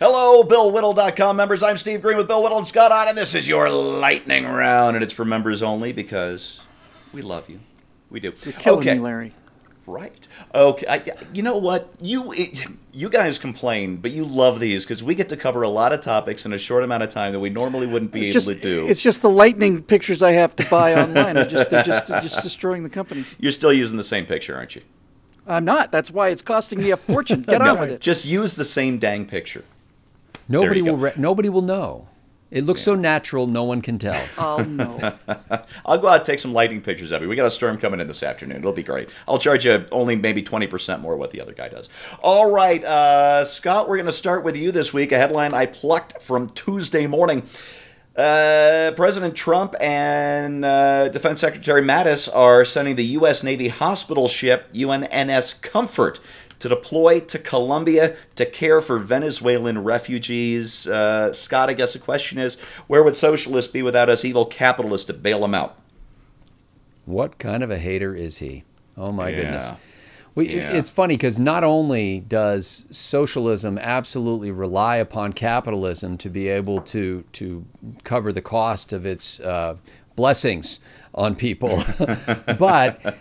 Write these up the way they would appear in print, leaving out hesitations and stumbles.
Hello, BillWhittle.com members. I'm Steve Green with Bill Whittle and Scott on, and this is your lightning round, and it's for members only because we love you. We do. You're killing me, Larry. Right. Okay. You know what? You guys complain, but you love these because we get to cover a lot of topics in a short amount of time that we normally wouldn't be able to do. It's just the lightning pictures I have to buy online. They're just destroying the company. You're still using the same picture, aren't you? I'm not. That's why it's costing me a fortune. Get on with it. Just use the same dang picture. Nobody will know. It looks so natural, no one can tell. Oh, no. I'll go out and take some lightning pictures of you. We got a storm coming in this afternoon. It'll be great. I'll charge you only maybe 20% more what the other guy does. All right, Scott, we're going to start with you this week. A headline I plucked from Tuesday morning. President Trump and Defense Secretary Mattis are sending the U.S. Navy hospital ship UNNS Comfort to deploy to Colombia to care for Venezuelan refugees. Scott, I guess the question is, where would socialists be without us evil capitalists to bail them out? What kind of a hater is he? Oh, my goodness. It's funny because not only does socialism absolutely rely upon capitalism to be able to cover the cost of its blessings on people, but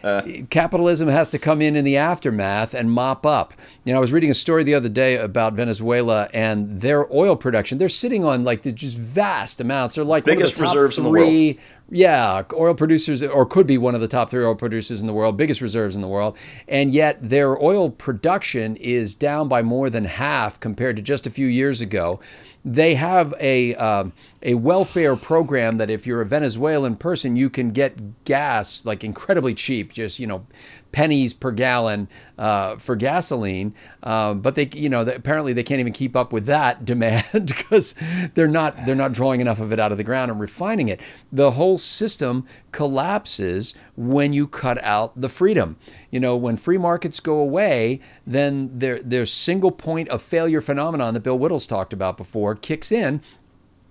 capitalism has to come in the aftermath and mop up. You know, I was reading a story the other day about Venezuela and their oil production. They're sitting on like just vast amounts. They're like biggest one of the top reserves in the world. Yeah, oil producers, or could be one of the top 3 oil producers in the world, biggest reserves in the world, and yet their oil production is down by more than half compared to just a few years ago. They have a welfare program that if you're a Venezuelan person, you can get gas like incredibly cheap, just, you know, pennies per gallon for gasoline, but they, you know, apparently they can't even keep up with that demand because they're not drawing enough of it out of the ground and refining it. The whole system collapses when you cut out the freedom. You know, when free markets go away, then there's single point of failure phenomenon that Bill Whittle's talked about before kicks in.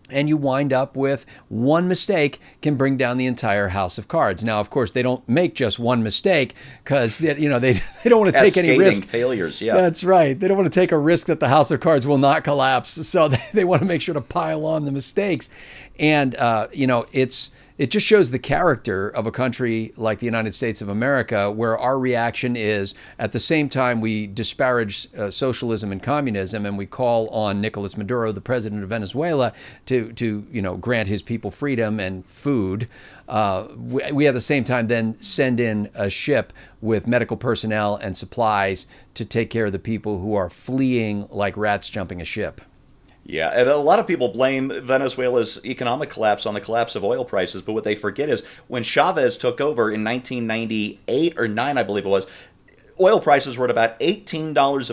And you wind up with one mistake can bring down the entire house of cards. Now, of course, they don't make just one mistake because they don't want to take any risk. Failures, yeah. That's right. They don't want to take a risk that the house of cards will not collapse. So they want to make sure to pile on the mistakes. And you know, it just shows the character of a country like the United States of America, where our reaction is, at the same time we disparage socialism and communism, and we call on Nicolas Maduro, the president of Venezuela, to you know, grant his people freedom and food. We at the same time then send in a ship with medical personnel and supplies to take care of the people who are fleeing like rats jumping a ship. Yeah, and a lot of people blame Venezuela's economic collapse on the collapse of oil prices, but what they forget is when Chavez took over in 1998 or 9, I believe it was, oil prices were at about $18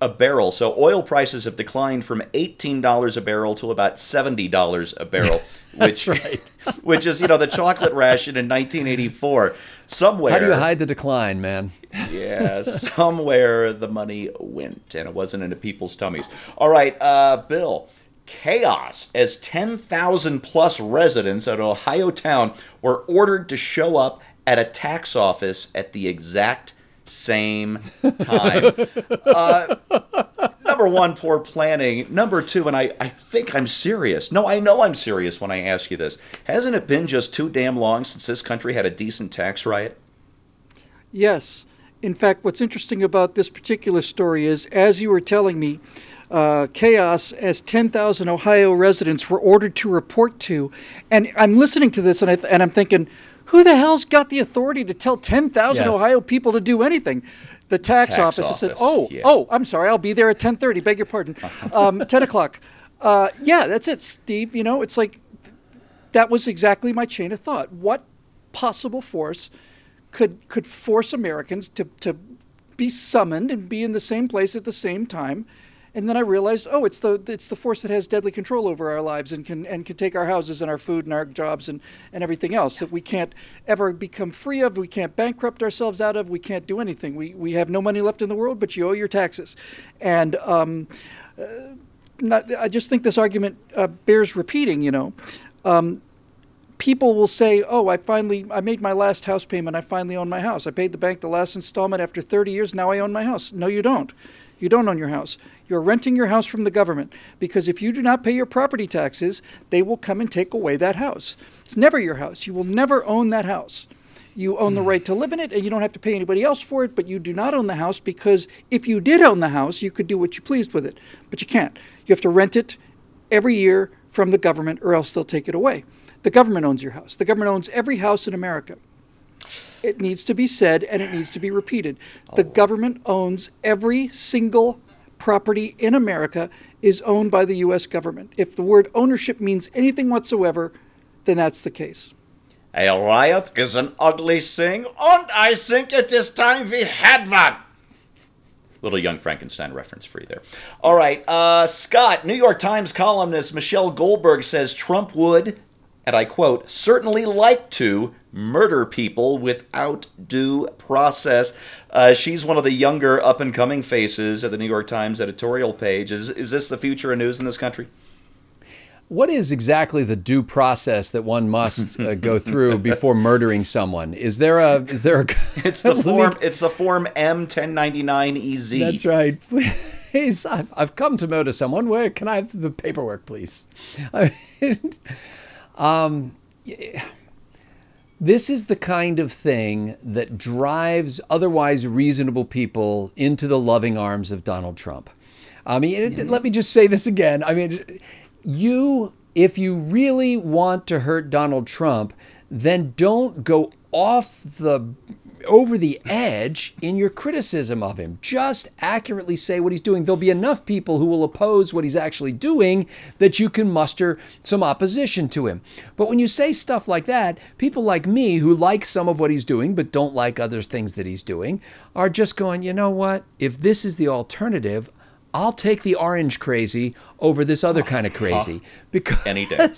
a barrel. So oil prices have declined from $18 a barrel to about $70 a barrel, That's right. which is, you know, the chocolate ration in 1984. Somewhere. How do you hide the decline, man? Yeah, somewhere the money went, and it wasn't into people's tummies. All right, Bill, chaos as 10,000 plus residents at an Ohio town were ordered to show up at a tax office at the exact same time. Number one, poor planning. Number two, and I think I'm serious. No, I know I'm serious when I ask you this. Hasn't it been just too damn long since this country had a decent tax riot? Yes. In fact, what's interesting about this particular story is, as you were telling me, chaos as 10,000 Ohio residents were ordered to report to. And I'm listening to this, and I'm thinking, who the hell's got the authority to tell 10,000 Ohio people to do anything? The tax office. I said, I'm sorry, I'll be there at 10:30. Beg your pardon. 10 o'clock. Yeah, that's it, Steve. You know, it's like, that was exactly my chain of thought. What possible force could force Americans to be summoned and be in the same place at the same time? And then I realized, it's the force that has deadly control over our lives and can take our houses and our food and our jobs and everything else that we can't ever become free of, we can't bankrupt ourselves out of, we can't do anything. We have no money left in the world, but you owe your taxes. And I just think this argument bears repeating, you know. People will say, I made my last house payment, I finally own my house. I paid the bank the last installment after 30 years, now I own my house. No, you don't. You don't own your house. You're renting your house from the government, because if you do not pay your property taxes, they will come and take away that house. It's never your house. You will never own that house. You own the right to live in it, and you don't have to pay anybody else for it, but you do not own the house, because if you did own the house, you could do what you pleased with it. But you can't. You have to rent it every year from the government, or else they'll take it away. The government owns your house. The government owns every house in America. It needs to be said, and it needs to be repeated. The government owns every single property in America is owned by the U.S. government. If the word ownership means anything whatsoever, then that's the case. A riot is an ugly thing, and I think it is time we had one. Little Young Frankenstein reference for you there. All right, Scott, New York Times columnist Michelle Goldberg says Trump would, and I quote, certainly like to murder people without due process. She's one of the younger up-and-coming faces at the New York Times editorial page. Is this the future of news in this country? What is exactly the due process that one must go through before murdering someone? Is there a It's the form M1099EZ. That's right. Please, I've come to murder someone. Where can I have the paperwork, please? This is the kind of thing that drives otherwise reasonable people into the loving arms of Donald Trump. I mean, let me just say this again. I mean, if you really want to hurt Donald Trump, then don't go over the edge in your criticism of him. Just accurately say what he's doing. There'll be enough people who will oppose what he's actually doing that you can muster some opposition to him. But when you say stuff like that, people like me who like some of what he's doing but don't like other things that he's doing are just going, you know what? If this is the alternative, I'll take the orange crazy over this other kind of crazy. Because any day.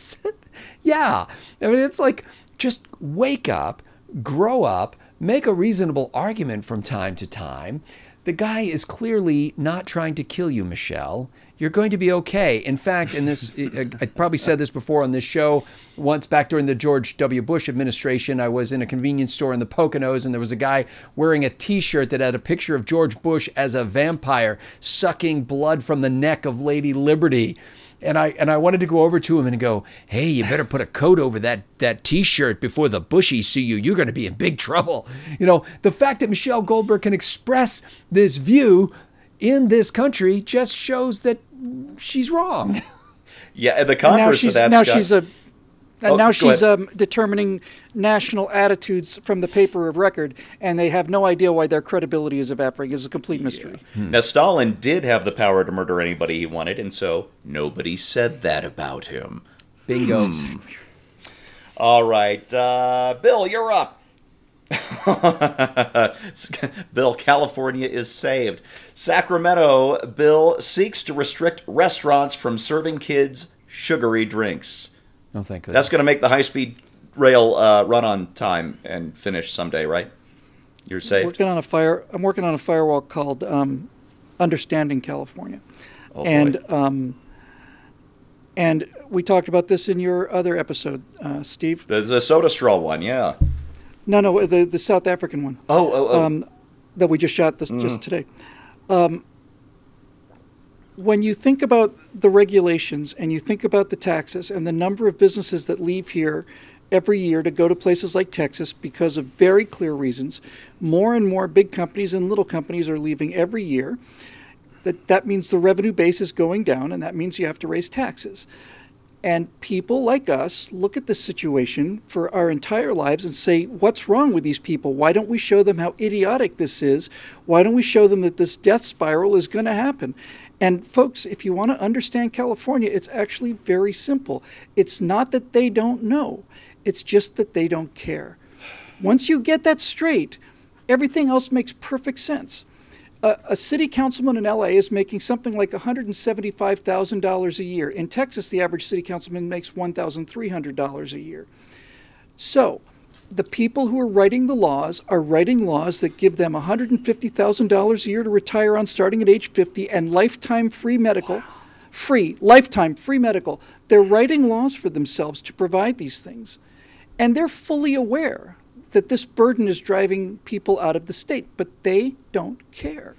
Yeah. I mean, it's like, just wake up, grow up, make a reasonable argument from time to time. The guy is clearly not trying to kill you, Michelle. You're going to be okay. In fact, I probably said this before on this show, once back during the George W. Bush administration, I was in a convenience store in the Poconos, and there was a guy wearing a T-shirt that had a picture of George Bush as a vampire sucking blood from the neck of Lady Liberty. And I wanted to go over to him and go, hey, you better put a coat over that T-shirt before the Bushies see you. You're going to be in big trouble. You know, the fact that Michelle Goldberg can express this view in this country just shows that she's wrong. Yeah, the converse of that, now she's determining national attitudes from the paper of record, and they have no idea why their credibility is evaporating. It's a complete mystery. Now, Stalin did have the power to murder anybody he wanted, and so nobody said that about him. Bingo. All right. Bill, you're up. Bill, California is saved. Sacramento bill seeks to restrict restaurants from serving kids sugary drinks. Oh, thank goodness. That's going to make the high-speed rail run on time and finish someday, right? You're saved. I'm working on a firewall called Understanding California. Oh, boy. And we talked about this in your other episode, Steve. The soda straw one, yeah. No, the South African one. That we just shot just today. When you think about the regulations and you think about the taxes and the number of businesses that leave here every year to go to places like Texas because of very clear reasons, more and more big companies and little companies are leaving every year. That means the revenue base is going down, and that means you have to raise taxes. And people like us look at this situation for our entire lives and say, what's wrong with these people? Why don't we show them how idiotic this is? Why don't we show them that this death spiral is going to happen? And folks, if you want to understand California, it's actually very simple. It's not that they don't know. It's just that they don't care. Once you get that straight, everything else makes perfect sense. A city councilman in LA is making something like $175,000 a year. In Texas, the average city councilman makes $1,300 a year. So the people who are writing the laws are writing laws that give them $150,000 a year to retire on starting at age 50 and lifetime free medical. Lifetime free medical. They're writing laws for themselves to provide these things. And they're fully aware that this burden is driving people out of the state, but they don't care.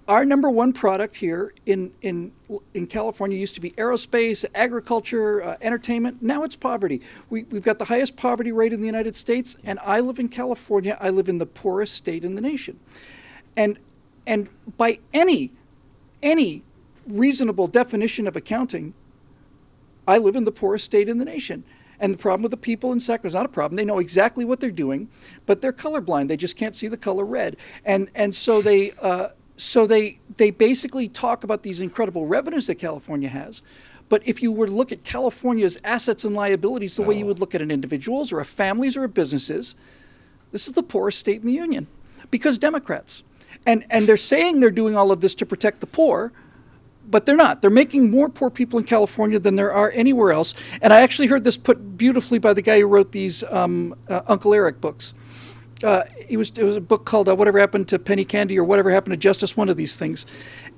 our number one product here in California used to be aerospace, agriculture, entertainment. Now it's poverty. We've got the highest poverty rate in the United States, and I live in California. I live in the poorest state in the nation. And by any reasonable definition of accounting, I live in the poorest state in the nation. And the problem with the people in Sacramento is not a problem. They know exactly what they're doing, but they're colorblind. They just can't see the color red. And so they basically talk about these incredible revenues that California has. But if you were to look at California's assets and liabilities the way you would look at an individual's or a family's or a business's, this is the poorest state in the union because Democrats. And they're saying they're doing all of this to protect the poor, but they're not. They're making more poor people in California than there are anywhere else. And I actually heard this put beautifully by the guy who wrote these Uncle Eric books. It was a book called Whatever Happened to Penny Candy or Whatever Happened to Justice, one of these things.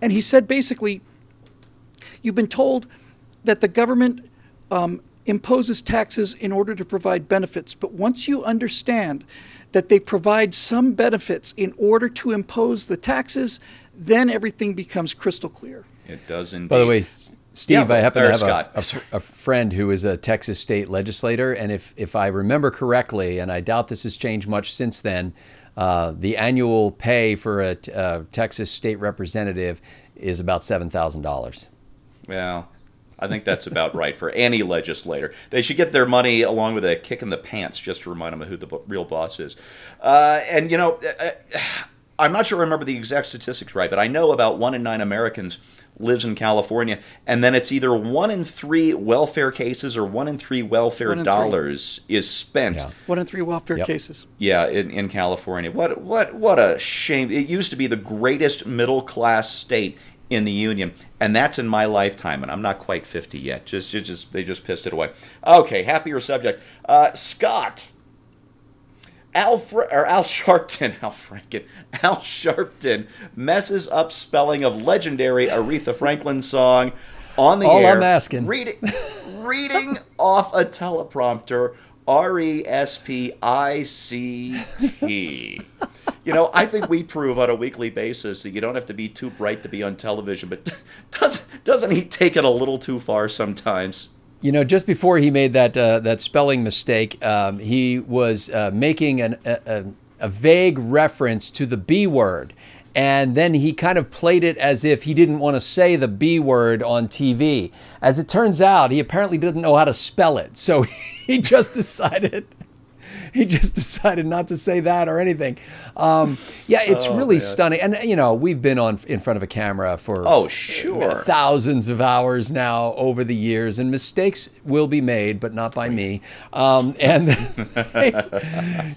And he said basically, you've been told that the government imposes taxes in order to provide benefits. But once you understand that they provide some benefits in order to impose the taxes, then everything becomes crystal clear. It does indeed. By the way, Steve, Yeah, I happen to Scott. have a friend who is a Texas state legislator, and if I remember correctly, and I doubt this has changed much since then, the annual pay for a Texas state representative is about $7,000. Well, I think that's about right for any legislator. They should get their money along with a kick in the pants just to remind them of who the real boss is. And, you know, I'm not sure I remember the exact statistics right, but I know about 1 in 9 Americans lives in California, and then it's either 1 in 3 welfare cases or 1 in 3 welfare dollars is spent. Yeah. 1 in 3 welfare cases. Yeah, in California. What a shame. It used to be the greatest middle class state in the union, and that's in my lifetime, and I'm not quite 50 yet. They just pissed it away. Okay, happier subject. Scott. Al Sharpton messes up spelling of legendary Aretha Franklin song on the All air. I'm asking. Reading off a teleprompter, RESPICT. You know, I think we prove on a weekly basis that you don't have to be too bright to be on television, but doesn't he take it a little too far sometimes? You know, just before he made that spelling mistake, he was making a vague reference to the B word. And then he kind of played it as if he didn't want to say the B word on TV. As it turns out, he apparently didn't know how to spell it. So he just decided not to say that or anything. Yeah, it's really stunning. And, you know, we've been in front of a camera for thousands of hours now over the years, and mistakes will be made, but not by me. And,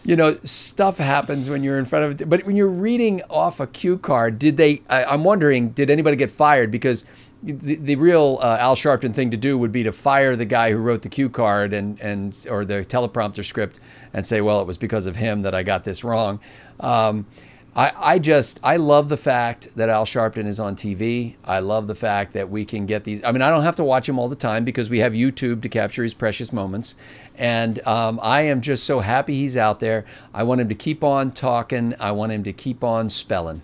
you know, stuff happens when you're in front of it. But when you're reading off a cue card, I'm wondering, did anybody get fired? Because the real Al Sharpton thing to do would be to fire the guy who wrote the cue card or the teleprompter script and say, well, it was because of him that I got this wrong. I love the fact that Al Sharpton is on TV. I love the fact that we can get these. I mean, I don't have to watch him all the time because we have YouTube to capture his precious moments. And I am just so happy he's out there. I want him to keep on talking. I want him to keep on spelling.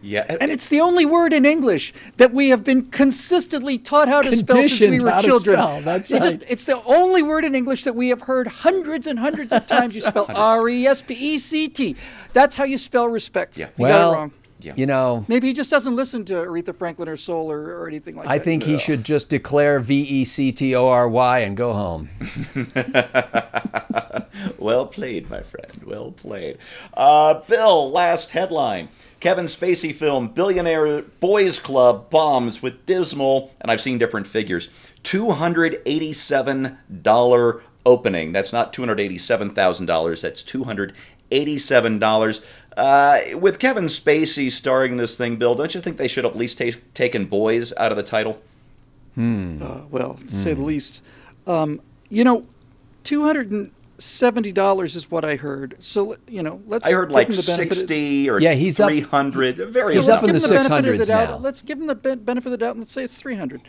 Yeah, and it's the only word in English that we have been consistently taught how to spell since we were children. That's right. It's the only word in English that we have heard hundreds and hundreds of times. You spell RESPECT. That's how you spell respect. Yeah. You got it wrong. Yeah. You know, maybe he just doesn't listen to Aretha Franklin or Soul or anything like that. I think he should just declare VECTORY and go home. Well played, my friend. Well played. Bill, last headline. Kevin Spacey film Billionaire Boys Club bombs with dismal, and I've seen different figures, $287 opening. That's not $287,000. That's $287. With Kevin Spacey starring in this thing, Bill, don't you think they should at least taken boys out of the title? Well, to say the least. You know, $270 is what I heard. So, you know, let's. I heard like 60 or he's 300. He's up in the 600s now. Let's give him the benefit of the doubt and let's say it's 300.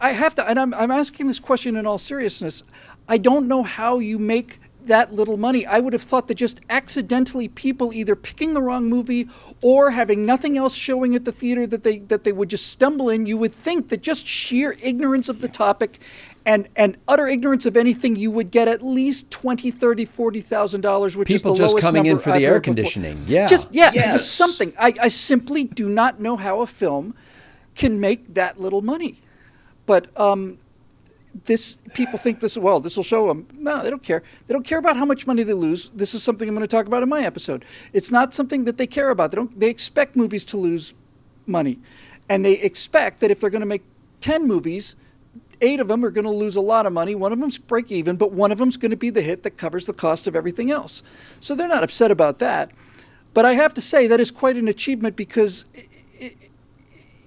I have to, and I'm asking this question in all seriousness. I don't know how you make that little money. I would have thought that just accidentally people either picking the wrong movie or having nothing else showing at the theater that they would just stumble in. You would think that just sheer ignorance of the topic and utter ignorance of anything, you would get at least $20,000, $30,000, $40,000, which people is the just lowest coming in number for I've the air heard before. conditioning. Yeah. Just something. I simply do not know how a film can make that little money. But people think this will show them. No, they don't care. They don't care about how much money they lose. This is something I'm going to talk about in my episode. It's not something that they care about. They expect movies to lose money, and they expect that if they're going to make 10 movies, 8 of them are going to lose a lot of money. One of them's break even, but one of them's going to be the hit that covers the cost of everything else. So they're not upset about that. But I have to say that is quite an achievement, because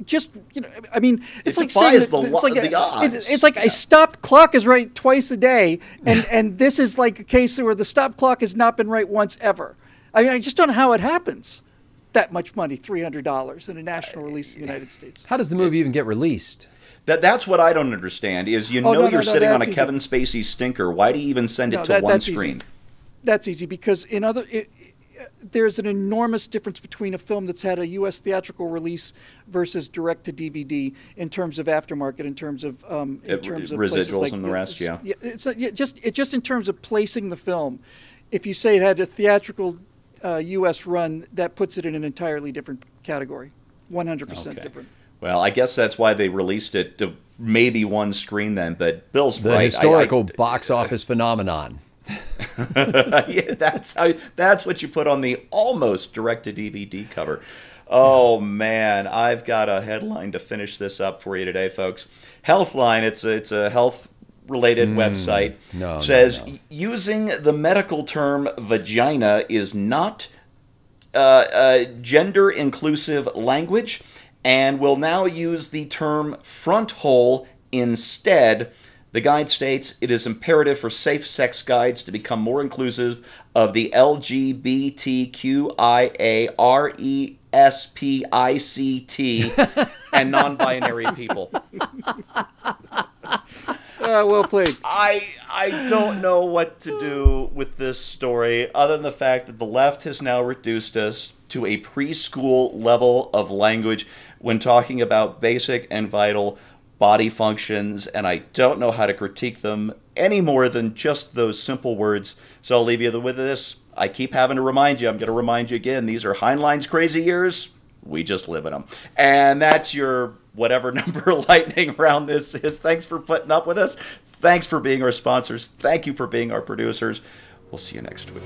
it's like saying it's like a stopped clock is right twice a day, and this is like a case where the stopped clock has not been right once ever. I mean, I just don't know how it happens. That much money, $300 in a national release in the United States. How does the movie even get released? That's what I don't understand. Is you're sitting on a Kevin Spacey stinker. Why do you even send it to one screen? Easy. That's easy, because there's an enormous difference between a film that's had a U.S. theatrical release versus direct to DVD in terms of aftermarket, in terms of residuals like, and the rest. Yeah, it's just in terms of placing the film. If you say it had a theatrical U.S. run, that puts it in an entirely different category, 100% different. Well, I guess that's why they released it to maybe one screen then. But Bill's the right. historical box office phenomenon. Yeah, that's what you put on the almost direct-to-DVD cover. Oh, man, I've got a headline to finish this up for you today, folks. Healthline, it's a health-related website, says using the medical term vagina is not gender-inclusive language, and will now use the term front hole instead. The guide states it is imperative for safe sex guides to become more inclusive of the LGBTQIARESPICT and non-binary people. Well played. I don't know what to do with this story other than the fact that the left has now reduced us to a preschool level of language when talking about basic and vital body functions, and I don't know how to critique them any more than just those simple words. So I'll leave you with this. I keep having to remind you. I'm going to remind you again. These are Heinlein's crazy years. We just live in them. And that's your whatever number lightning round this is. Thanks for putting up with us. Thanks for being our sponsors. Thank you for being our producers. We'll see you next week.